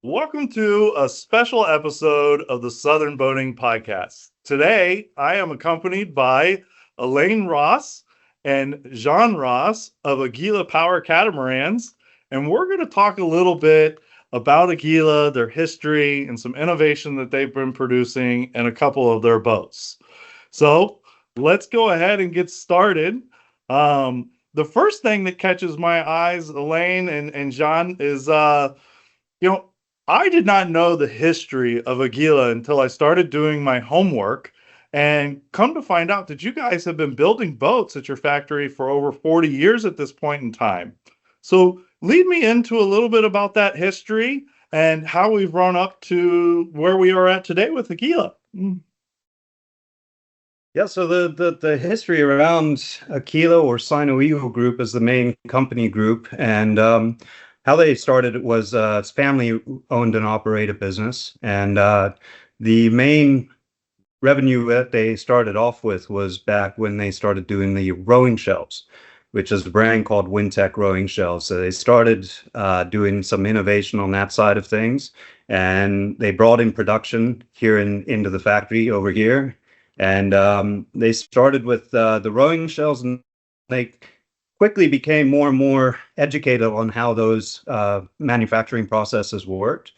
Welcome to a special episode of the Southern Boating Podcast. Today, I am accompanied by Alain Raas and Jean Raas of Aquila Power Catamarans, and we're going to talk a little bit about Aquila, their history, and some innovation that they've been producing, and a couple of their boats. So, let's go ahead and get started. The first thing that catches my eyes, Alain and Jean, is you know, I did not know the history of Aquila until I started doing my homework and come to find out that you guys have been building boats at your factory for over 40 years at this point in time. So lead me into a little bit about that history and how we've run up to where we are at today with Aquila. Yeah, so the history around Aquila or Sino Eagle Group is the main company group, and how they started was it's family owned and operated business, and the main revenue that they started off with was back when they started doing the rowing shells, which is a brand called Wintech rowing shells. So they started doing some innovation on that side of things, and they brought in production here into the factory over here. And they started with the rowing shells, and they quickly became more and more educated on how those manufacturing processes worked.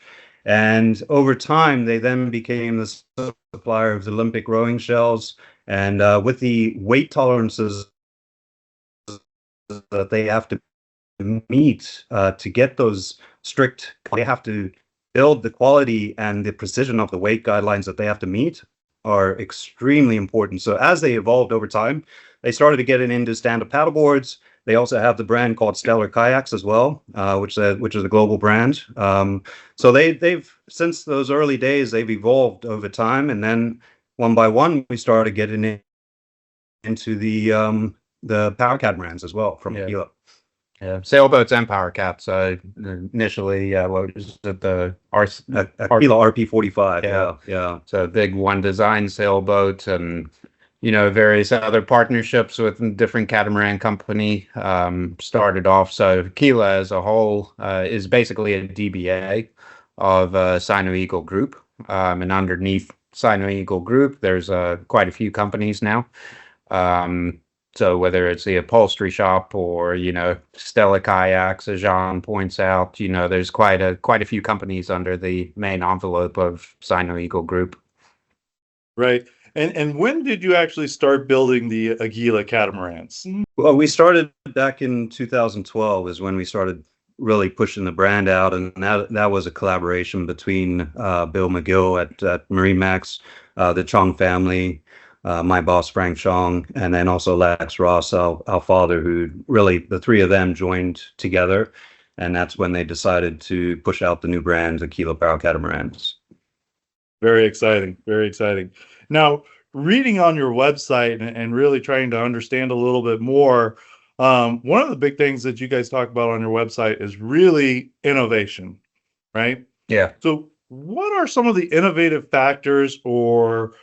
And over time, they then became the supplier of the Olympic rowing shells. And with the weight tolerances that they have to meet to get those strict, they have to build the quality and the precision of the weight guidelines that they have to meet are extremely important. So as they evolved over time, they started to get into stand-up paddleboards. They also have the brand called Stellar Kayaks as well, which is a global brand. So they've since those early days, they've evolved over time, and then one by one we started getting into the power catamarans as well from Aquila. Yeah, sailboats and power cats. Initially, what was it? The Aquila RP45. Yeah. So big one design sailboat, and various other partnerships with different catamaran company started off. So Aquila as a whole is basically a DBA of Sino Eagle Group, and underneath Sino Eagle Group, there's quite a few companies now. So whether it's the upholstery shop or, Stella Kayaks, as Jean points out, there's quite a few companies under the main envelope of Sino Eagle Group. Right. And when did you actually start building the Aquila catamarans? Well, we started back in 2012 is when we started really pushing the brand out, and that was a collaboration between Bill McGill at MarineMax, the Chong family, my boss Frank Chong, and then also Lex Ross, our father, who really the three of them joined together, and that's when they decided to push out the new brand Aquila Power Catamarans. Very exciting, very exciting. Now, reading on your website and really trying to understand a little bit more, one of the big things that you guys talk about on your website is really innovation, right? Yeah. So what are some of the innovative factors, or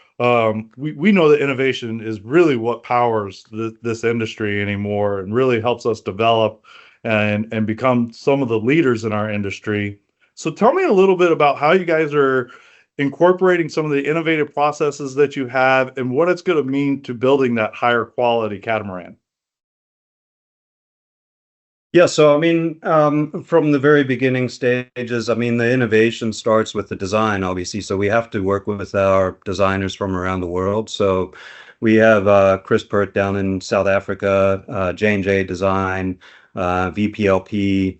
we know that innovation is really what powers this industry anymore and really helps us develop and become some of the leaders in our industry. So tell me a little bit about how you guys are incorporating some of the innovative processes that you have and what it's going to mean to building that higher quality catamaran. Yeah, so from the very beginning stages, the innovation starts with the design, obviously. So we have to work with our designers from around the world. So we have Chris Pert down in South Africa, J&J Design, VPLP,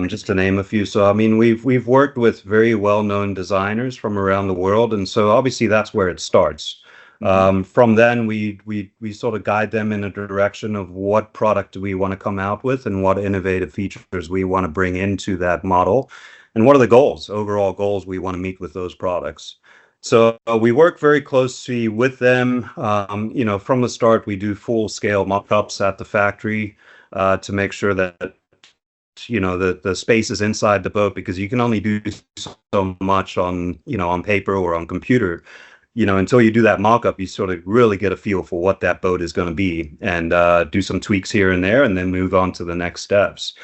just to name a few. So we've worked with very well-known designers from around the world, and so obviously that's where it starts. From then, we sort of guide them in a direction of what product do we want to come out with and what innovative features we want to bring into that model, and what are the overall goals we want to meet with those products. So we work very closely with them. From the start, we do full-scale mock-ups at the factory to make sure that the space is inside the boat, because you can only do so much on paper or on computer. Until you do that mock-up, you sort of really get a feel for what that boat is going to be, and do some tweaks here and there, and then move on to the next steps.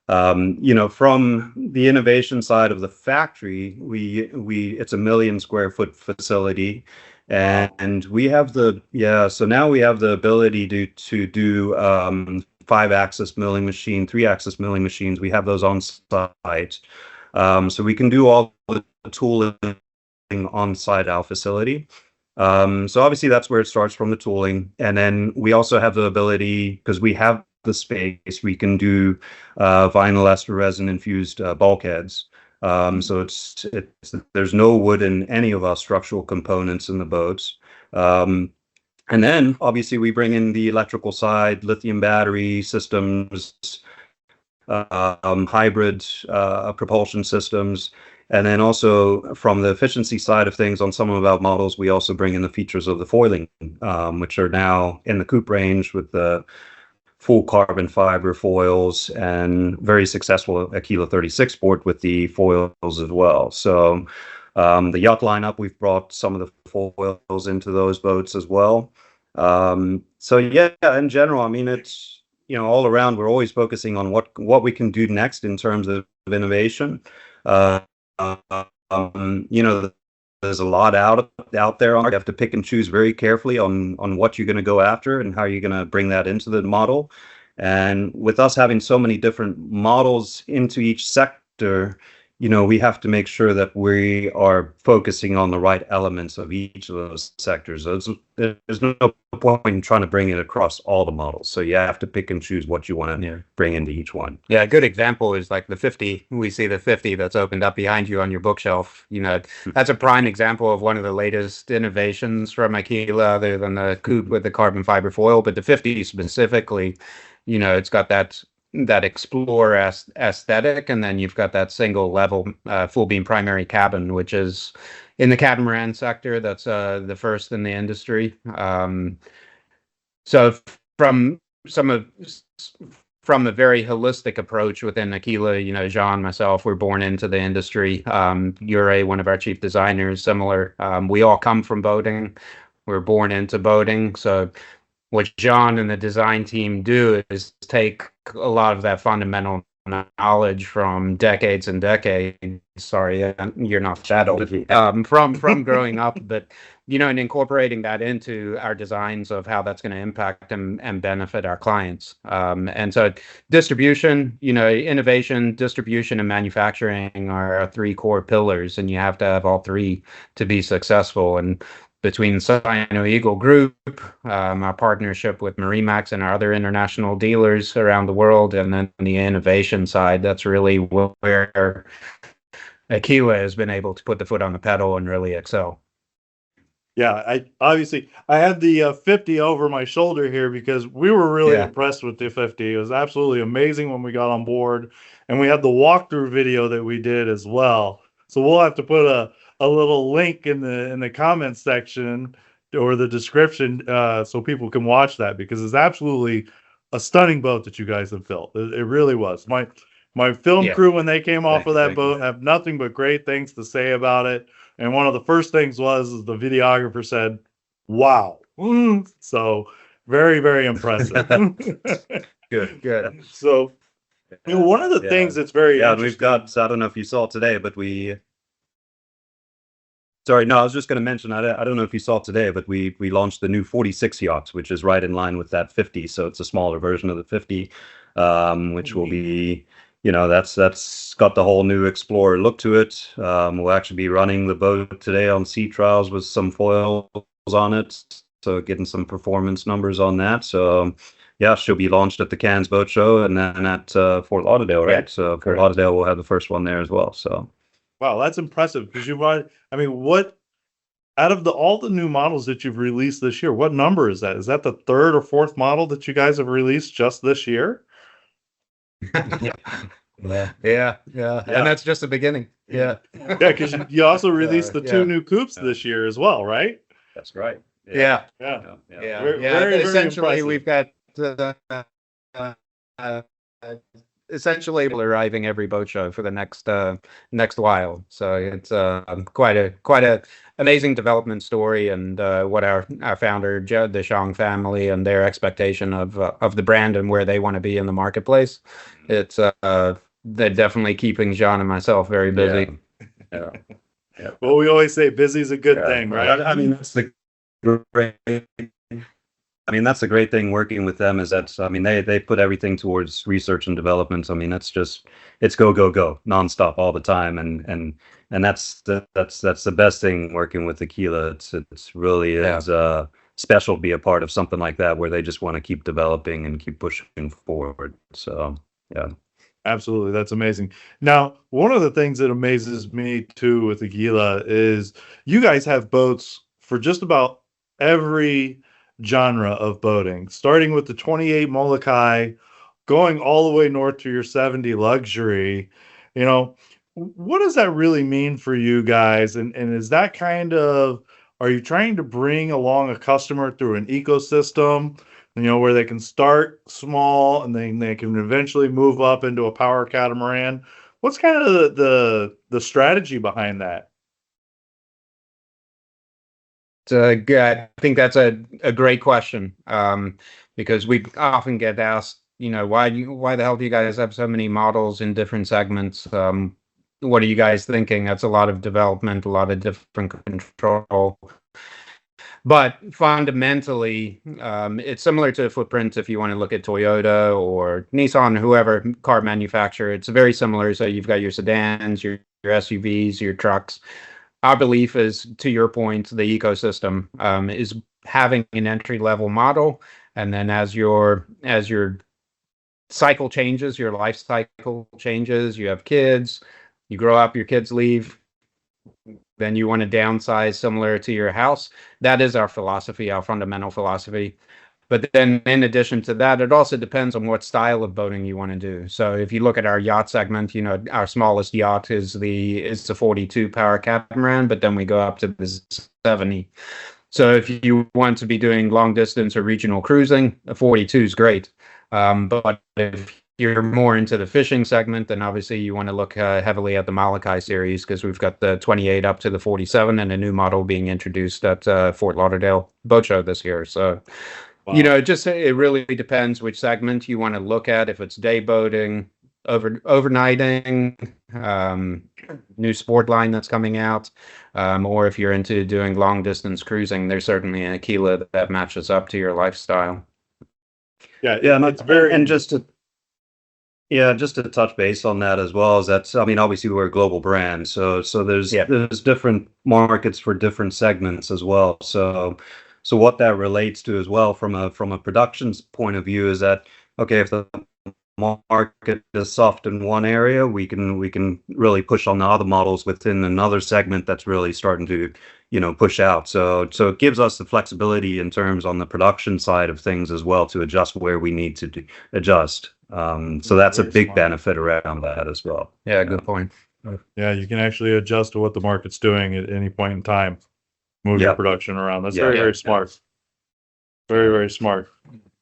From the innovation side of the factory, it's a 1 million square foot facility, and we have so now we have the ability to do 5-axis milling machine, 3-axis milling machines. We have those on site, so we can do all the tooling on site our facility. So obviously that's where it starts, from the tooling, and then we also have the ability, because we have the space, we can do vinyl ester resin infused bulkheads. So there's no wood in any of our structural components in the boats. And then obviously we bring in the electrical side, lithium battery systems, hybrid propulsion systems. And then also from the efficiency side of things, on some of our models, we also bring in the features of the foiling, which are now in the coupe range with the full carbon fiber foils, and very successful Aquila 36 board with the foils as well. So the yacht lineup, we've brought some of the foils into those boats as well. So yeah, in general, I mean, it's, all around, we're always focusing on what we can do next in terms of innovation. There's a lot out there. You have to pick and choose very carefully on what you're going to go after and how you're going to bring that into the model. And with us having so many different models into each sector, we have to make sure that we are focusing on the right elements of each of those sectors. There's no point in trying to bring it across all the models. So you have to pick and choose what you want to bring into each one. Yeah, a good example is like the 50. We see the 50 that's opened up behind you on your bookshelf. That's a prime example of one of the latest innovations from Aquila, other than the coupe with the carbon fiber foil. But the 50 specifically, it's got that Explorer aesthetic, and then you've got that single level full beam primary cabin, which is in the catamaran sector. That's the first in the industry. So from a very holistic approach within Aquila, Jean, myself, we're born into the industry. Yure, one of our chief designers, similar. We all come from boating. We're born into boating. So what John and the design team do is take a lot of that fundamental knowledge from decades and decades. Sorry, you're not that old. From growing up, but and incorporating that into our designs of how that's going to impact and benefit our clients. And so distribution, innovation, distribution, and manufacturing are our 3 core pillars, and you have to have all 3 to be successful. And between Sino Eagle Group, our partnership with MarineMax and our other international dealers around the world, and then the innovation side, that's really where Aquila has been able to put the foot on the pedal and really excel. Yeah, I had the 50 over my shoulder here because we were really impressed with the 50. It was absolutely amazing when we got on board, and we had the walkthrough video that we did as well. So we'll have to put a little link in the comments section or the description so people can watch that, because it's absolutely a stunning boat that you guys have built. It really was. My film crew, when they came off of that boat, have nothing but great things to say about it. And one of the first things was the videographer said, "Wow." So very, very impressive. Good. So one of the things that's very we've got, I don't know if you saw today, but sorry, no, I was just going to mention, I don't know if you saw today, but we launched the new 46 yachts, which is right in line with that 50. So it's a smaller version of the 50, which will be, that's got the whole new Explorer look to it. We'll actually be running the boat today on sea trials with some foils on it, so getting some performance numbers on that. So yeah, she'll be launched at the Cannes Boat Show, and then at Fort Lauderdale, right? So Fort Lauderdale will have the first one there as well. So. Wow, that's impressive, because what out of all the new models that you've released this year, what number is that? Is that the 3rd or 4th model that you guys have released just this year? Yeah. And that's just the beginning. Yeah, because you also released the 2 new coupes this year as well, right? That's right. Yeah. Very, essentially, very we've got essentially arriving every boat show for the next while. So it's quite a amazing development story, and what our founder, the Shang family, and their expectation of the brand and where they want to be in the marketplace. It's they're definitely keeping Jean and myself very busy. Yeah. Yeah. Well, we always say busy's a good thing, right? I mean, that's the great. I mean, that's the great thing working with them is that, I mean, they put everything towards research and development. I mean, it's go nonstop all the time, and that's the best thing working with Aquila. It's really is special to be a part of something like that where they just want to keep developing and keep pushing forward. So yeah. Absolutely. That's amazing. Now, one of the things that amazes me too with Aquila is you guys have boats for just about every genre of boating, starting with the 28 Molokai, going all the way north to your 70 luxury. You know, what does that really mean for you guys? And is that kind of, are you trying to bring along a customer through an ecosystem, you know, where they can start small and then they can eventually move up into a power catamaran? What's kind of the strategy behind that? I think that's a great question, because we often get asked, you know, why the hell do you guys have so many models in different segments? What are you guys thinking? That's a lot of development, a lot of different control. But fundamentally, it's similar to a footprint if you want to look at Toyota or Nissan, whoever car manufacturer. It's very similar. So you've got your sedans, your SUVs, your trucks. Our belief is, to your point, the ecosystem is having an entry-level model, and then as your cycle changes, your life cycle changes, you have kids, you grow up, your kids leave, then you want to downsize similar to your house. That is our philosophy, our fundamental philosophy. But then in addition to that, it also depends on what style of boating you want to do. So if you look at our yacht segment, you know, our smallest yacht is the 42 power catamaran, but then we go up to the 70. So if you want to be doing long distance or regional cruising, a 42 is great. But if you're more into the fishing segment, then obviously you want to look heavily at the Molokai series, because we've got the 28 up to the 47 and a new model being introduced at Fort Lauderdale Boat Show this year. So, wow. You know, it really depends which segment you want to look at. If it's day boating, overnighting, new sport line that's coming out, or if you're into doing long distance cruising, there's certainly an Aquila that matches up to your lifestyle. Yeah, it's very, and just to touch base on that as well, is that, I mean, obviously we're a global brand, so there's different markets for different segments as well. So what that relates to as well from a production point of view is that, okay, if the market is soft in one area, we can really push on the other models within another segment that's really starting to, you know, push out. So it gives us the flexibility in terms on the production side of things as well to adjust where we need to adjust. So that's a big benefit around that as well. Yeah, good point. Yeah, you can actually adjust to what the market's doing at any point in time. Move your production around. That's very smart. Very, very smart.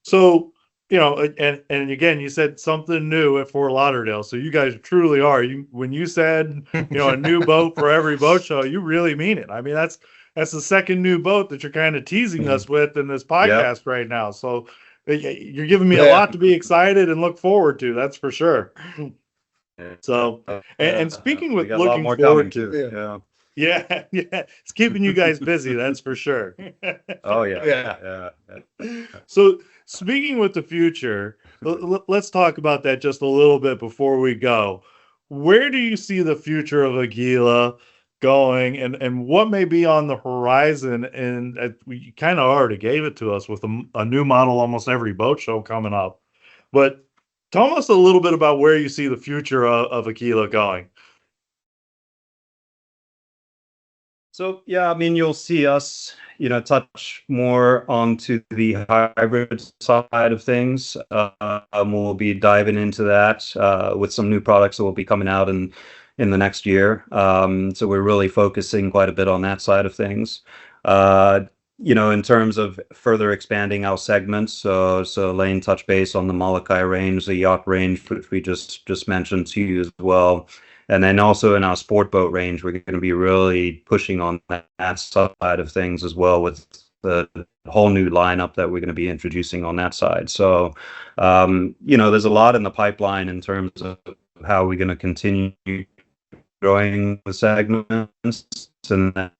So, you know, and again, you said something new at Fort Lauderdale. So you guys truly are. When you said, you know, a new boat for every boat show, you really mean it. I mean, that's the second new boat that you're kind of teasing us with in this podcast right now. So you're giving me a lot to be excited and look forward to. That's for sure. So, and speaking with looking forward to, yeah, it's keeping you guys busy. That's for sure. Oh yeah. So speaking with the future, let's talk about that just a little bit before we go. Where do you see the future of Aquila going, and what may be on the horizon? And we kind of already gave it to us with a new model almost every boat show coming up. But tell us a little bit about where you see the future of Aquila going. So yeah, I mean, you'll see us, you know, touch more onto the hybrid side of things. We'll be diving into that with some new products that will be coming out in the next year. So we're really focusing quite a bit on that side of things. in terms of further expanding our segments, so Alain touched base on the Molokai range, the yacht range, which we just mentioned to you as well. And then also in our sport boat range, we're going to be really pushing on that side of things as well, with the whole new lineup that we're going to be introducing on that side. So, there's a lot in the pipeline in terms of how we're going to continue growing the segments, and then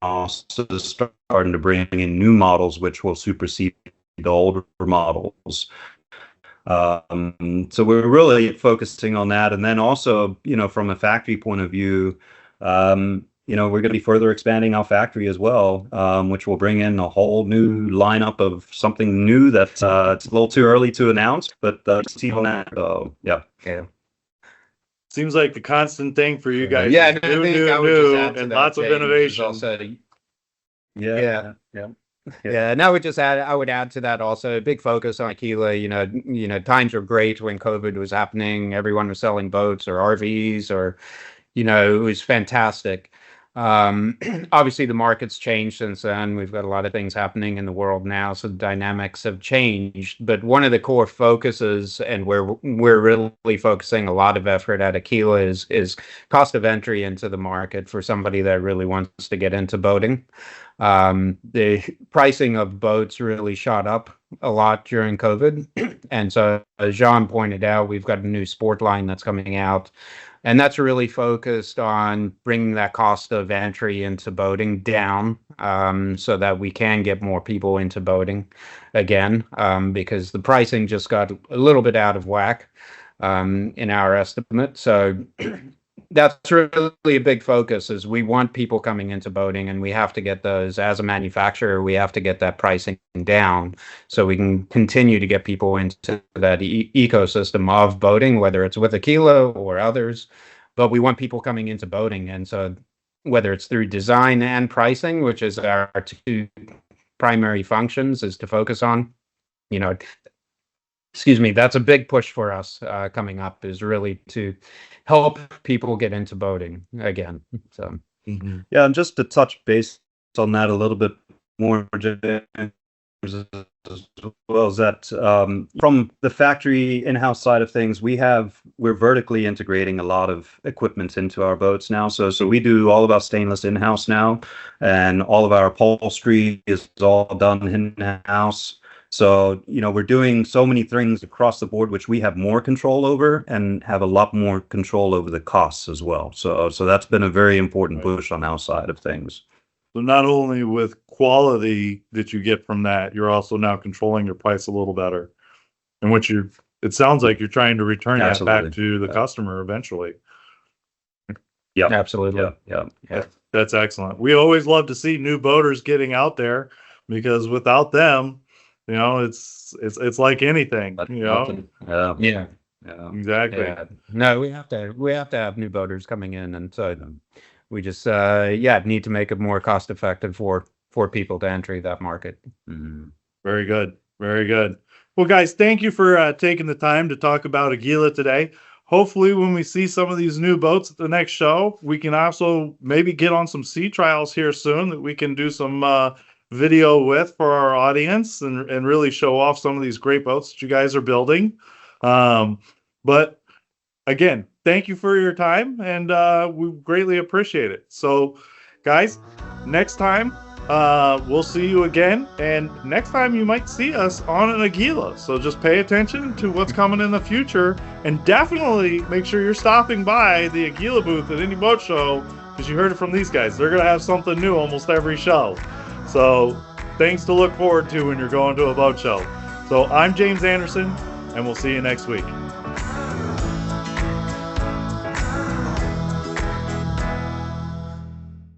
also starting to bring in new models which will supersede the older models. So we're really focusing on that. And then also, from a factory point of view, we're going to be further expanding our factory as well, which will bring in a whole new lineup of something new that it's a little too early to announce, but see on that. Yeah. Seems like the constant thing for you guys. Yeah, is new, and lots of innovation. Yeah. And I would add to that also a big focus on Aquila. Times were great when COVID was happening. Everyone was selling boats or RVs, or it was fantastic. Obviously the market's changed since then. We've got a lot of things happening in the world now, so the dynamics have changed. But one of the core focuses, and where we're really focusing a lot of effort at Aquila, is cost of entry into the market for somebody that really wants to get into boating. The pricing of boats really shot up a lot during COVID. And so, as Jean pointed out, we've got a new sport line that's coming out. And that's really focused on bringing that cost of entry into boating down, so that we can get more people into boating again, because the pricing just got a little bit out of whack in our estimate. So that's really a big focus, is we want people coming into boating, and we have to get those, as a manufacturer, we have to get that pricing down so we can continue to get people into that ecosystem of boating, whether it's with Aquila or others. But we want people coming into boating, and so whether it's through design and pricing, which is our two primary functions, is to focus on, that's a big push for us coming up, is really to help people get into boating again. So yeah, and just to touch base on that a little bit more, as well, as that from the factory in-house side of things, we're vertically integrating a lot of equipment into our boats now. So we do all of our stainless in-house now, and all of our upholstery is all done in-house. So, we're doing so many things across the board, which we have more control over, and have a lot more control over the costs as well. So that's been a very important push on our side of things. So not only with quality that you get from that, you're also now controlling your price a little better, and it sounds like you're trying to return that back to the customer eventually. Yeah, absolutely. Yeah. That's excellent. We always love to see new boaters getting out there, because without them, it's like anything, Yeah. Exactly. Yeah. No, we have to have new boaters coming in, and so we just need to make it more cost effective for people to enter that market. Mm-hmm. Very good. Well, guys, thank you for taking the time to talk about Aquila today. Hopefully when we see some of these new boats at the next show, we can also maybe get on some sea trials here soon that we can do some video with for our audience, and really show off some of these great boats that you guys are building. But again, thank you for your time, and we greatly appreciate it. So guys, next time we'll see you again, and next time you might see us on an Aquila. So just pay attention to what's coming in the future, and definitely make sure you're stopping by the Aquila booth at any boat show, because you heard it from these guys. They're going to have something new almost every show. So things to look forward to when you're going to a boat show. So I'm James Anderson, and we'll see you next week.